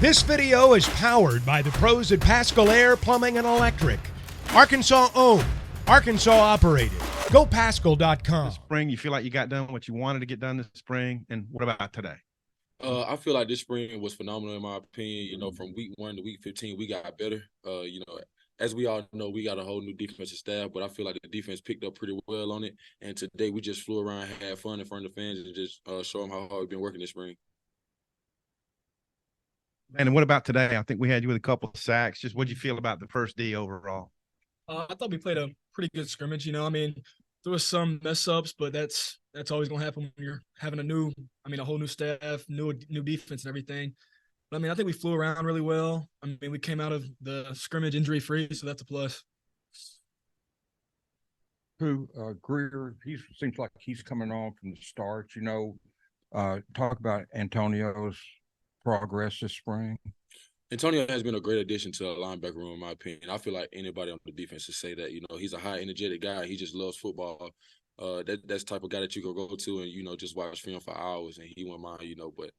This video is powered by the pros at Pascal Air Plumbing and Electric. Arkansas owned, Arkansas operated. GoPascal.com. This spring, you feel like you got done what you wanted to get done this spring, and what about today? I feel like this spring was phenomenal in my opinion. You know, from week 1 to week 15, we got better. As we all know, we got a whole new defensive staff, but I feel like the defense picked up pretty well on it. And today we just flew around, had fun in front of the fans, and just show them how hard we've been working this spring. And what about today? I think we had you with a couple of sacks. Just what did you feel about the first D overall? I thought we played a pretty good scrimmage. I mean, there was some mess ups, but that's always gonna happen when you're having a whole new staff, new defense and everything. But I mean, I think we flew around really well. I mean, we came out of the scrimmage injury free, so that's a plus. Greer, he seems like he's coming on from the start. Talk about Antonio's progress this spring. Antonio has been a great addition to the linebacker room, in my opinion. I feel like anybody on the defense should say that. He's a high energetic guy. He just loves football. That's the type of guy that you can go to and, just watch film for hours, and he wouldn't mind, But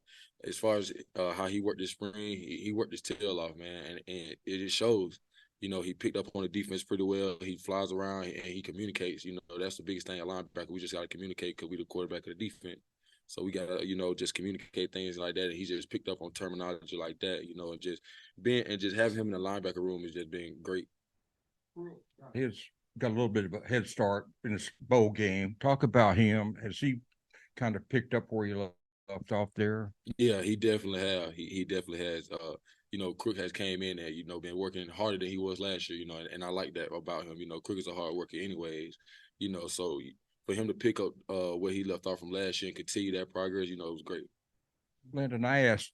as far as how he worked this spring, he worked his tail off, man, and it just shows. He picked up on the defense pretty well. He flies around and he communicates. That's the biggest thing at linebacker. We just got to communicate because we the quarterback of the defense. So we got to, just communicate things like that. And he just picked up on terminology like that, and just having him in the linebacker room has just been great. He's got a little bit of a head start in this bowl game. Talk about him. Has he kind of picked up where you left off there? Yeah, he definitely has. He definitely has. Crook has came in and, been working harder than he was last year, and I like that about him. Crook is a hard worker anyways, so for him to pick up where he left off from last year and continue that progress, it was great. Landon, I asked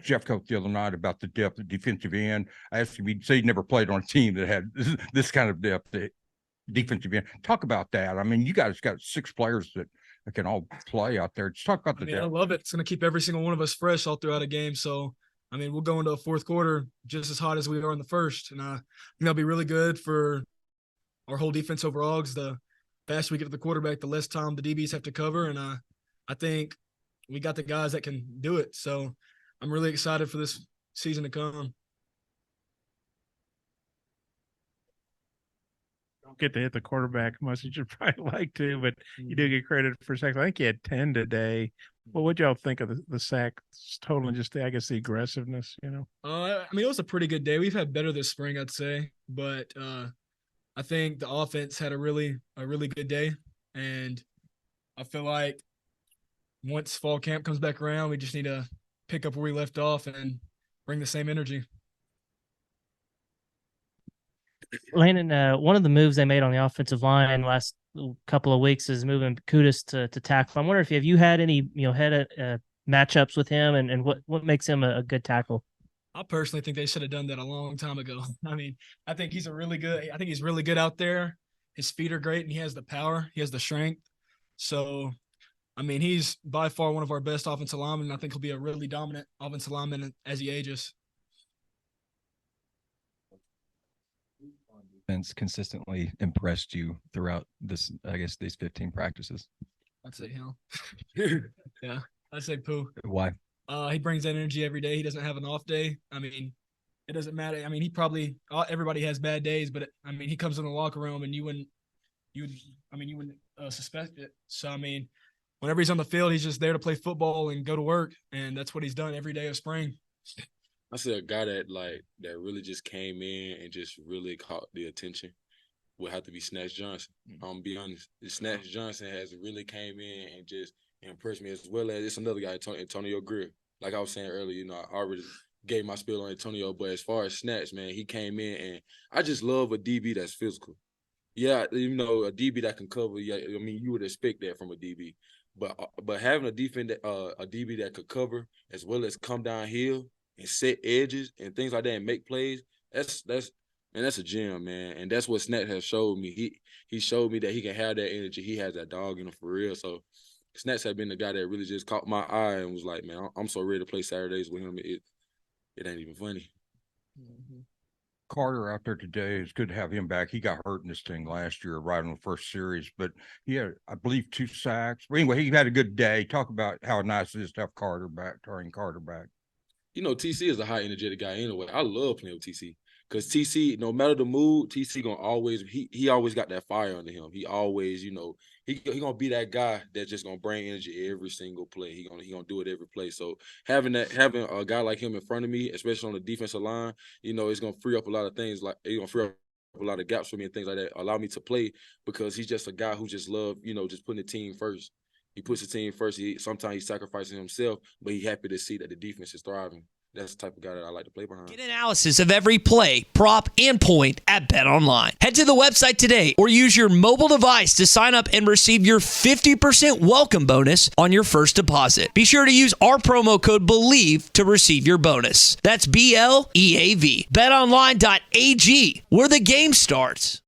Jeff Coat the other night about the depth of defensive end. I asked him, he'd say he'd never played on a team that had this kind of depth at defensive end. Talk about that. I mean, you guys got 6 players that can all play out there. Just talk about the depth. I love it. It's going to keep every single one of us fresh all throughout a game. So, I mean, we'll go into a fourth quarter just as hot as we are in the first. And I think that'll be really good for our whole defense overall because the faster we get to the quarterback, the less time the DBs have to cover. And I think we got the guys that can do it. So I'm really excited for this season to come. Don't get to hit the quarterback much as you'd probably like to, but you do get credit for sacks. I think you had 10 today. Well, what'd y'all think of the sacks total and just the aggressiveness, I mean, it was a pretty good day. We've had better this spring, I'd say. But I think the offense had a really good day, and I feel like once fall camp comes back around, we just need to pick up where we left off and bring the same energy. Landon, one of the moves they made on the offensive line last couple of weeks is moving Kudus to tackle. I'm wondering if you had any head matchups with him, and what makes him a good tackle. I personally think they should have done that a long time ago. I mean, I think he's really good out there. His feet are great, and he has the power. He has the strength. So, I mean, he's by far one of our best offensive linemen, and I think he'll be a really dominant offensive lineman as he ages. Defense consistently impressed you throughout these 15 practices? I'd say him. Yeah, I'd say Pooh. Why? He brings that energy every day. He doesn't have an off day. I mean, it doesn't matter. I mean, everybody has bad days, but he comes in the locker room and you wouldn't suspect it. So, I mean, whenever he's on the field, he's just there to play football and go to work. And that's what he's done every day of spring. I see a guy that really just came in and just really caught the attention would have to be Snatch Johnson. I'm gonna be honest. Snatch Johnson has really came in and just impressed me, as well as it's another guy, Antonio Greer. Like I was saying earlier, I already gave my spiel on Antonio, but as far as Snatch, man, he came in and I just love a DB that's physical. Yeah, a DB that can cover. Yeah, I mean, you would expect that from a DB, but having a DB that could cover as well as come downhill and set edges and things like that and make plays, that's a gem, man. And that's what Snatch has showed me. He showed me that he can have that energy. He has that dog in him for real. So Snatch had been the guy that really just caught my eye and was like, man, I'm so ready to play Saturdays with him. It ain't even funny. Mm-hmm. Carter out there today. It's good to have him back. He got hurt in this thing last year, right on the first series, but he had, I believe, 2 sacks. But anyway, he had a good day. Talk about how nice it is to have Carter back, turning Carter back. TC is a high energetic guy anyway. I love playing with TC because TC, no matter the mood, TC gonna always he always got that fire under him. He always, he gonna be that guy that's just gonna bring energy every single play. He gonna do it every play. So having a guy like him in front of me, especially on the defensive line, it's gonna free up a lot of things. Like it's gonna free up a lot of gaps for me and things like that. Allow me to play because he's just a guy who just love, just putting the team first. He puts the team first. Sometimes he's sacrificing himself, but he's happy to see that the defense is thriving. That's the type of guy that I like to play behind. Get analysis of every play, prop, and point at BetOnline. Head to the website today or use your mobile device to sign up and receive your 50% welcome bonus on your first deposit. Be sure to use our promo code BELIEVE to receive your bonus. That's BLEAV. BetOnline.ag, where the game starts.